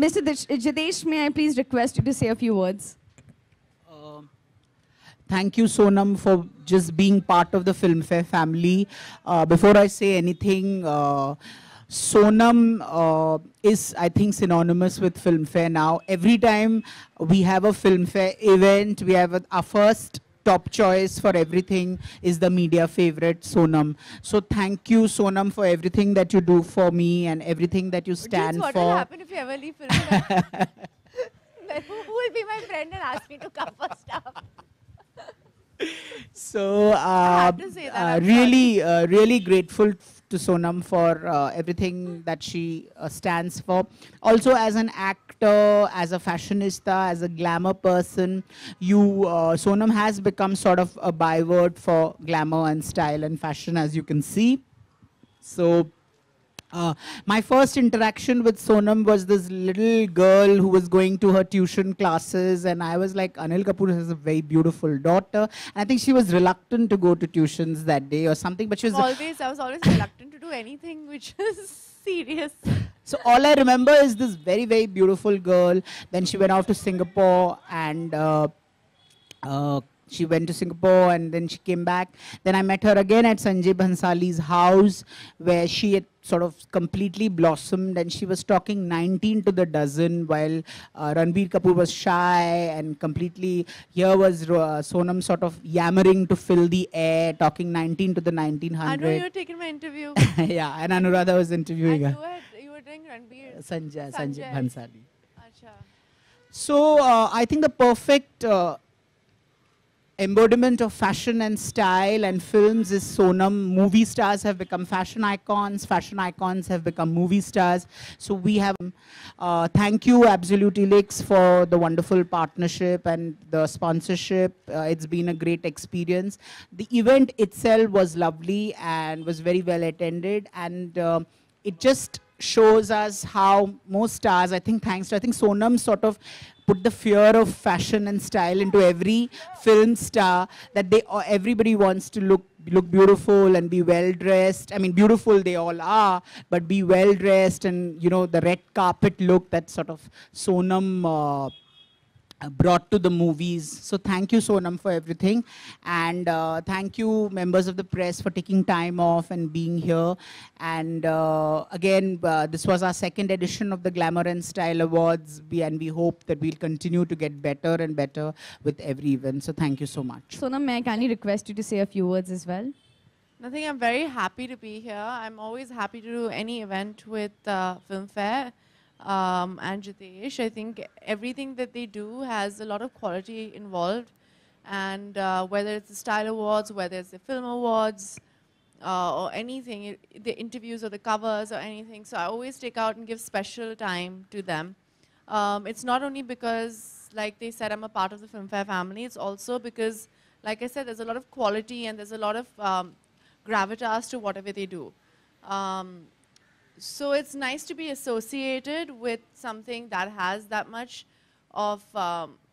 Mr. Jitesh, may I please request you to say a few words? Thank you, Sonam, for just being part of the Filmfare family. Before I say anything, Sonam is, I think, synonymous with Filmfare now. Every time we have a Filmfare event, we have our first top choice for everything is the media favorite, Sonam. So thank you, Sonam, for everything that you do for me and everything that you stand What for. will happen if you ever leave Filmfare? Who will be my friend and ask me to come for stuff? So I have to say that, really grateful to Sonam for everything that she stands for. Also as an actor, as a fashionista, as a glamour person, Sonam has become sort of a byword for glamour and style and fashion, as you can see. So my first interaction with Sonam was this little girl who was going to her tuition classes, and I was like, Anil Kapoor has a very beautiful daughter. And I think she was reluctant to go to tuitions that day or something, but she was I was always reluctant to do anything which is serious. So all I remember is this very, very beautiful girl. Then she went off to Singapore and she went to Singapore and then she came back. Then I met her again at Sanjay Bhansali's house where she had sort of completely blossomed and she was talking 19 to the dozen while Ranbir Kapoor was shy and completely, here was Sonam sort of yammering to fill the air, talking 19 to the 1900. I know you were taking my interview. Yeah, and Anuradha was interviewing her. You were doing Ranbir. Sanjay Bhansali. Achha. So I think the perfect embodiment of fashion and style and films is Sonam. Movie stars have become fashion icons have become movie stars. So we have, thank you Absolute Elix for the wonderful partnership and the sponsorship. It's been a great experience. The event itself was lovely and was very well attended, and it just shows us how most stars, I think Sonam sort of put the fear of fashion and style into every film star, that everybody wants to look beautiful and be well dressed. I mean, beautiful they all are, but be well dressed, and you know, the red carpet look that sort of Sonam brought to the movies. So thank you, Sonam, for everything. And thank you, members of the press, for taking time off and being here. And again, this was our second edition of the Glamour and Style Awards, and we hope that we'll continue to get better and better with every event. So thank you so much. Sonam, may I kindly request you to say a few words as well? Nothing, I'm very happy to be here. I'm always happy to do any event with Filmfare. And Jitesh, I think everything that they do has a lot of quality involved, and whether it's the Style Awards, whether it's the Film Awards, or anything, the interviews or the covers or anything, so I always take out and give special time to them. It's not only because, like they said, I'm a part of the Filmfare family, it's also because, like I said, there's a lot of quality and there's a lot of gravitas to whatever they do. So it's nice to be associated with something that has that much of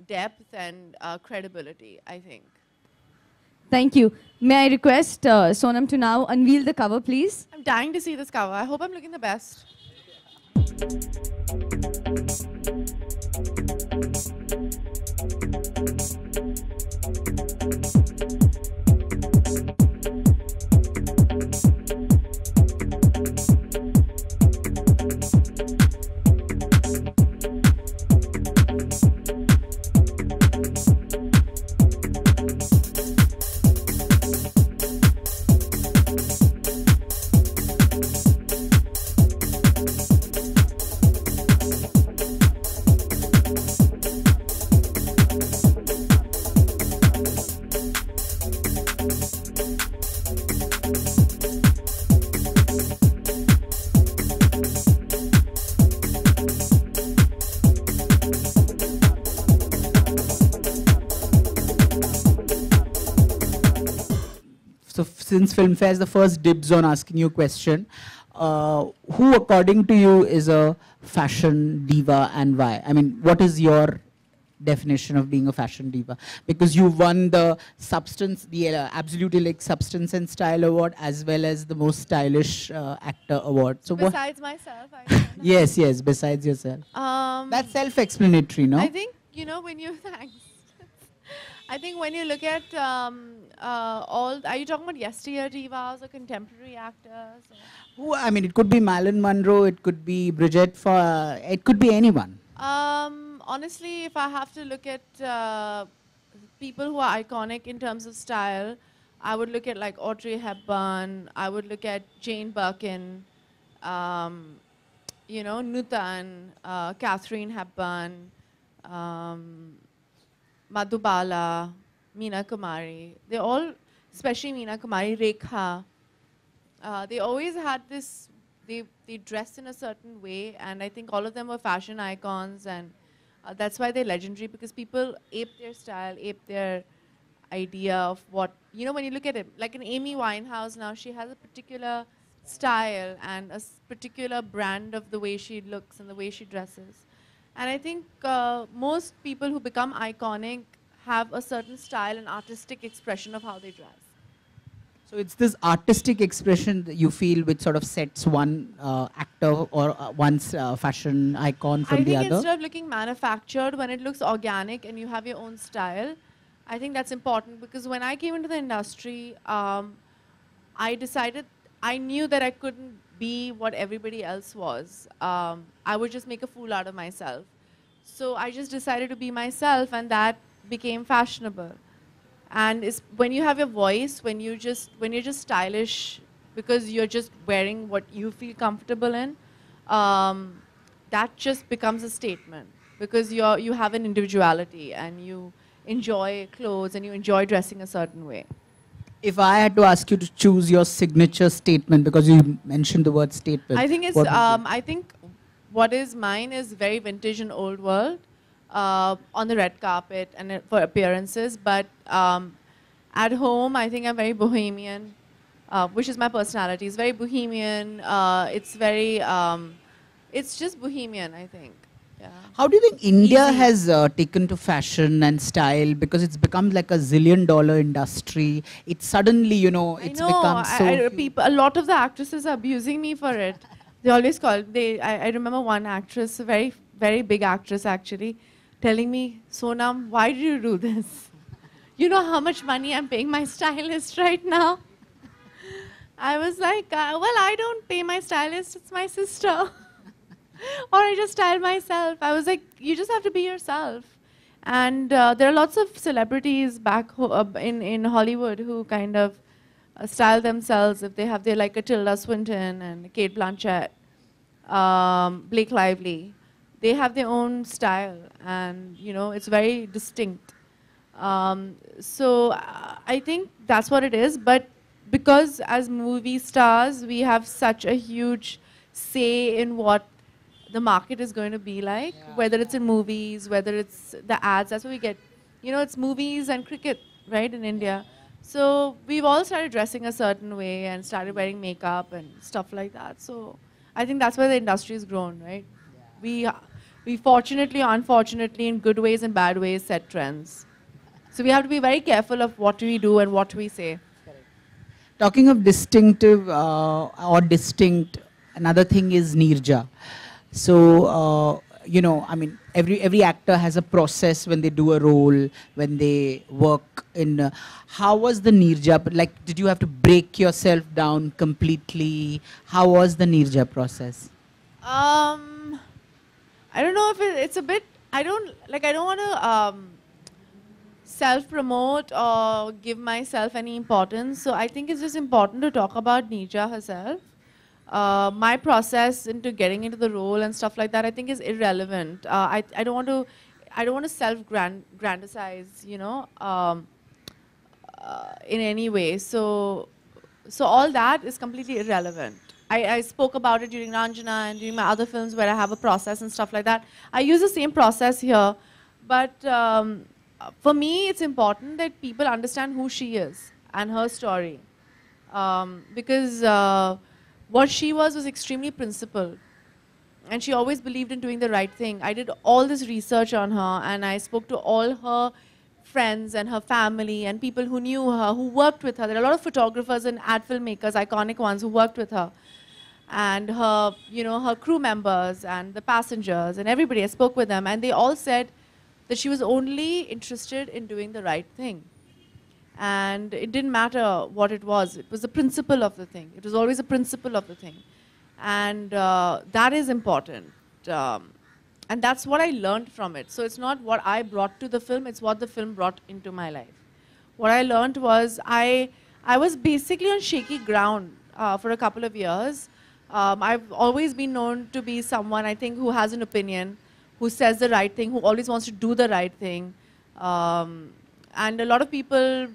depth and credibility, I think. Thank you. May I request Sonam to now unveil the cover, please? I'm dying to see this cover. I hope I'm looking the best. So since Filmfare is the first dibs on asking you a question, who according to you is a fashion diva and why? I mean, what is your definition of being a fashion diva? Because you won the Absolutely like Substance and Style Award as well as the most stylish actor award. So Besides myself, I don't know. Yes, yes, besides yourself. That's self-explanatory, no? I think, you know, when you, thanks. I think when you look at are you talking about yesteryear divas or contemporary actors? Who, I mean, it could be Marilyn Monroe, it could be Bridget, it could be anyone. Honestly, if I have to look at people who are iconic in terms of style, I would look at like Audrey Hepburn, I would look at Jane Birkin, you know, Nutan, Catherine Hepburn, Madhubala, Meena Kumari. They all, especially Meena Kumari, Rekha, they always had this, they dressed in a certain way, and I think all of them were fashion icons, and that's why they're legendary, because people ape their style, ape their idea of what, you know, when you look at it, like an Amy Winehouse now, she has a particular style and a particular brand of the way she looks and the way she dresses. And I think most people who become iconic have a certain style and artistic expression of how they dress. So it's this artistic expression that you feel which sort of sets one actor or one's fashion icon from the I think other? instead of looking manufactured, when it looks organic and you have your own style, I think that's important, because when I came into the industry, I decided, I knew that I couldn't be what everybody else was. I would just make a fool out of myself. So I just decided to be myself, and that became fashionable. And it's when you have your voice, when you're just stylish because you're just wearing what you feel comfortable in, that just becomes a statement, because you have an individuality and you enjoy clothes and you enjoy dressing a certain way. If I had to ask you to choose your signature statement, because you mentioned the word statement. I think it's I think what is mine is very vintage and old world. On the red carpet and for appearances, but at home I think I'm very bohemian, which is my personality. It's very bohemian. It's very, it's just bohemian, I think. Yeah. How do you think India has taken to fashion and style? Because it's become like a $1 zillion industry. It's suddenly, you know, it's become so... A lot of the actresses are abusing me for it. They always call, I remember one actress, a very, very big actress actually, telling me, Sonam, why did you do this? You know how much money I'm paying my stylist right now? I was like, well, I don't pay my stylist, it's my sister. Or I just style myself. I was like, you just have to be yourself. And there are lots of celebrities back in Hollywood who kind of style themselves if they have their, like a Tilda Swinton and Kate Blanchett, Blake Lively. They have their own style, and you know, it's very distinct. So I think that's what it is. But because as movie stars, we have such a huge say in what the market is going to be like, whether it's in movies, whether it's the ads. That's what we get. You know, it's movies and cricket, right, in India. So we've all started dressing a certain way and started wearing makeup and stuff like that. So I think that's where the industry has grown, right? We fortunately or unfortunately, in good ways and bad ways, set trends. So we have to be very careful of what we do and what we say. Talking of distinctive or distinct, another thing is Nirja. So, you know, I mean, every actor has a process when they do a role, when they work in. How was the Nirja? Like, did you have to break yourself down completely? How was the Nirja process? I don't know if it's a bit, I don't want to self-promote or give myself any importance. So I think it's just important to talk about Nirja herself. My process into getting into the role and stuff like that, I think is irrelevant. I don't want to self-grandize, you know, in any way. So all that is completely irrelevant. I spoke about it during Ranjana and during my other films where I have a process and stuff like that. I use the same process here. But for me, it's important that people understand who she is and her story. Because what she was extremely principled. And she always believed in doing the right thing. I did all this research on her, and I spoke to all her friends and her family and people who knew her, who worked with her. There are a lot of photographers and ad filmmakers, iconic ones, who worked with her. And her, her crew members and the passengers and everybody. I spoke with them, and they all said that she was only interested in doing the right thing. And it didn't matter what it was. It was the principle of the thing. It was always the principle of the thing. And that is important. And that's what I learned from it. So it's not what I brought to the film, it's what the film brought into my life. What I learned was I was basically on shaky ground for a couple of years. I've always been known to be someone, I think, who has an opinion, who says the right thing, who always wants to do the right thing. And a lot of people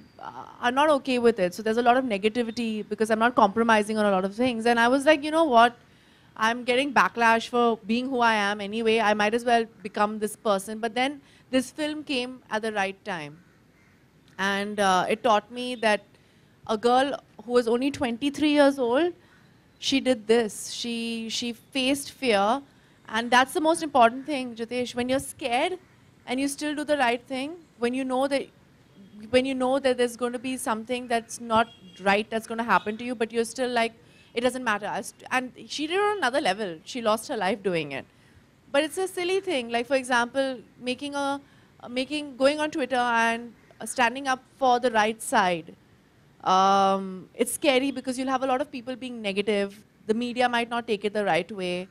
are not okay with it. So there's a lot of negativity because I'm not compromising on a lot of things. And I was like, you know what? I'm getting backlash for being who I am anyway. I might as well become this person. But then this film came at the right time. And it taught me that a girl who was only 23 years old, she did this. She faced fear. And that's the most important thing, Jitesh. When you're scared and you still do the right thing, when you know that there's going to be something that's not right that's going to happen to you, but you're still like, it doesn't matter. And she did it on another level. She lost her life doing it. But it's a silly thing. Like, for example, going on Twitter and standing up for the right side. It's scary because you'll have a lot of people being negative. The media might not take it the right way.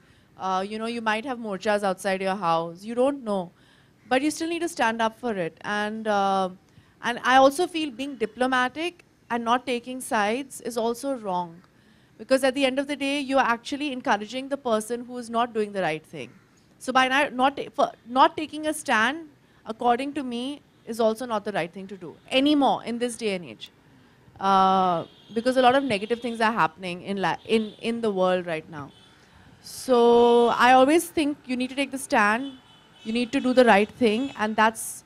You might have morchas outside your house. You don't know. But you still need to stand up for it. And I also feel being diplomatic and not taking sides is also wrong. Because at the end of the day, you are actually encouraging the person who is not doing the right thing. So by not taking a stand, according to me, is also not the right thing to do anymore in this day and age. Because a lot of negative things are happening in the world right now. So I always think you need to take the stand, you need to do the right thing, and that's,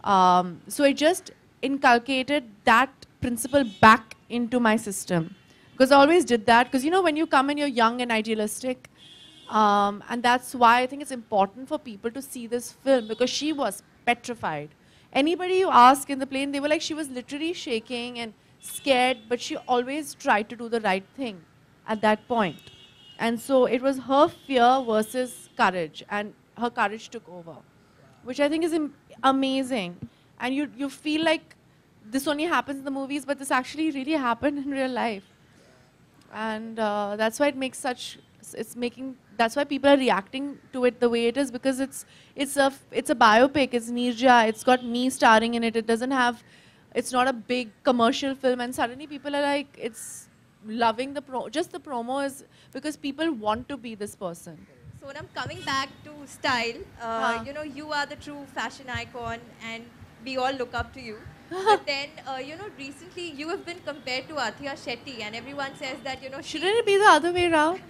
so I just inculcated that principle back into my system. Because I always did that, because when you come and you're young and idealistic, and that's why I think it's important for people to see this film, because she was petrified. Anybody you ask in the plane, they were like, she was literally shaking and scared, but she always tried to do the right thing at that point. And so it was her fear versus courage, and her courage took over, which I think is amazing. And you feel like this only happens in the movies, but this actually really happened in real life. And that's why it makes that's why people are reacting to it the way it is, because it's a biopic, it's Nirja, it's got me starring in it, it's not a big commercial film, and suddenly people are like, it's loving just the promo is because people want to be this person. Sonam, coming back to style, you are the true fashion icon and we all look up to you. But then, recently you have been compared to Athiya Shetty, and everyone says that, Shouldn't it be the other way around?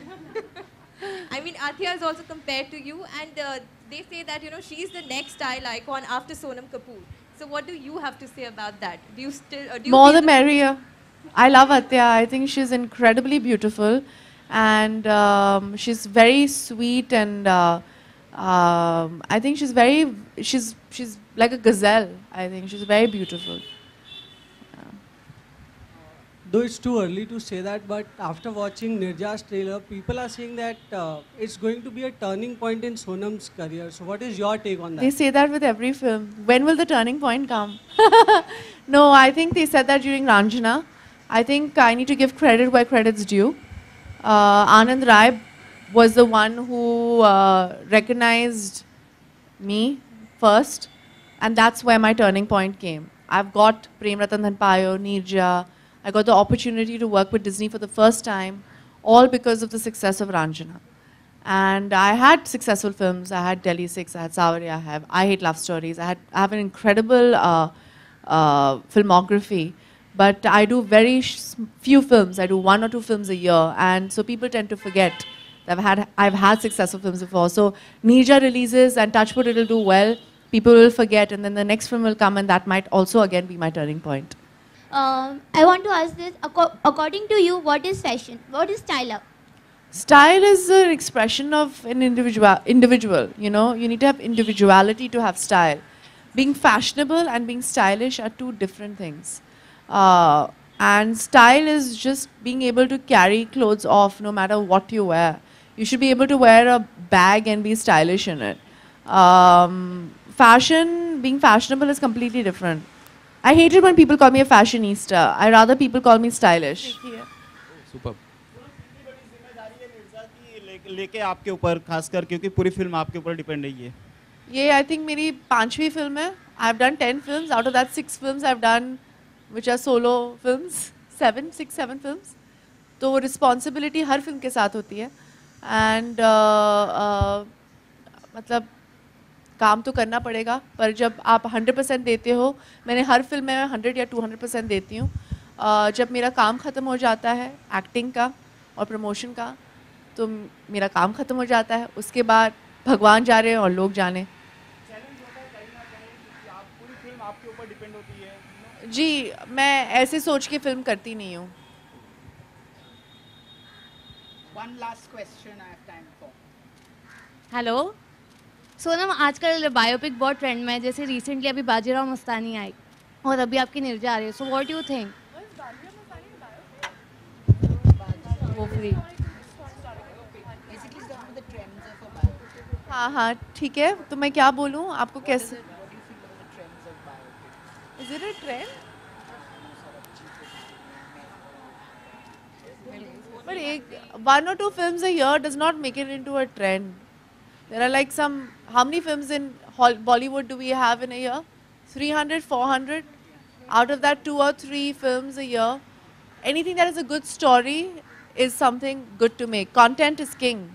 I mean, Athiya is also compared to you, and they say that, she's the next style icon after Sonam Kapoor. So what do you have to say about that? Do you still... More the merrier. I love Athiya. I think she's incredibly beautiful, and she's very sweet, and I think she's like a gazelle. I think she's very beautiful. Yeah. Though it's too early to say that, but after watching Nirja's trailer, people are saying that it's going to be a turning point in Sonam's career. So what is your take on that? They say that with every film. When will the turning point come? No, I think they said that during Ranjana. I think I need to give credit where credit's due. Anand Rai was the one who recognized me first, and that's where my turning point came. I've got Prem Ratan Dhan Payo, Nirja. I got the opportunity to work with Disney for the first time, all because of the success of Ranjana. And I had successful films. I had Delhi 6, I had Savarya, I Hate Love Stories. I have an incredible filmography. But I do very few films. I do 1 or 2 films a year, and so people tend to forget that I've had successful films before. So Neerja releases and touch wood it'll do well. People will forget, and then the next film will come, and that might also again be my turning point. I want to ask this. According to you, what is fashion? What is style? Style is an expression of an individual. You know, you need to have individuality to have style. Being fashionable and being stylish are two different things. And style is just being able to carry clothes off no matter what you wear. You should be able to wear a bag and be stylish in it. Fashion, being fashionable is completely different. I hate it when people call me a fashionista. I rather people call me stylish. Super. लेके आपके ऊपर खासकर क्योंकि पूरी film आपके ऊपर depend है ये. ये I think मेरी 5वीं फिल्म है. I've done 10 films. Out of that 6 films I've done, which are solo films. 7 films. तो responsibility हर फिल्म के साथ होती है. And मतलब काम तो करना पड़ेगा, पर जब आप 100% देते हो, मैंने हर फिल्म में 100 या 200% देती हूँ. जब मेरा काम ख़त्म हो जाता है एक्टिंग का और प्रमोशन का, तो मेरा काम ख़त्म हो जाता है. उसके बाद भगवान जा रहे हैं और लोग जाने. जी, मैं ऐसे सोच के फिल्म करती नहीं हूँ. One last question I have time for. Hello Sonam, आजकल बायोपिक बहुत ट्रेंड में है. जैसे रिसेंटली अभी बाजीराव मस्तानी आई और अभी आपकी निर्जा आ रही है. So what you think? वो फ्री. हाँ हाँ ठीक है. तो मैं क्या बोलूँ आपको? कैसे? Is it a trend? But 1 or 2 films a year does not make it into a trend. There are like how many films in Bollywood do we have in a year? 300, 400? Out of that, 2 or 3 films a year. Anything that is a good story is something good to make. Content is king.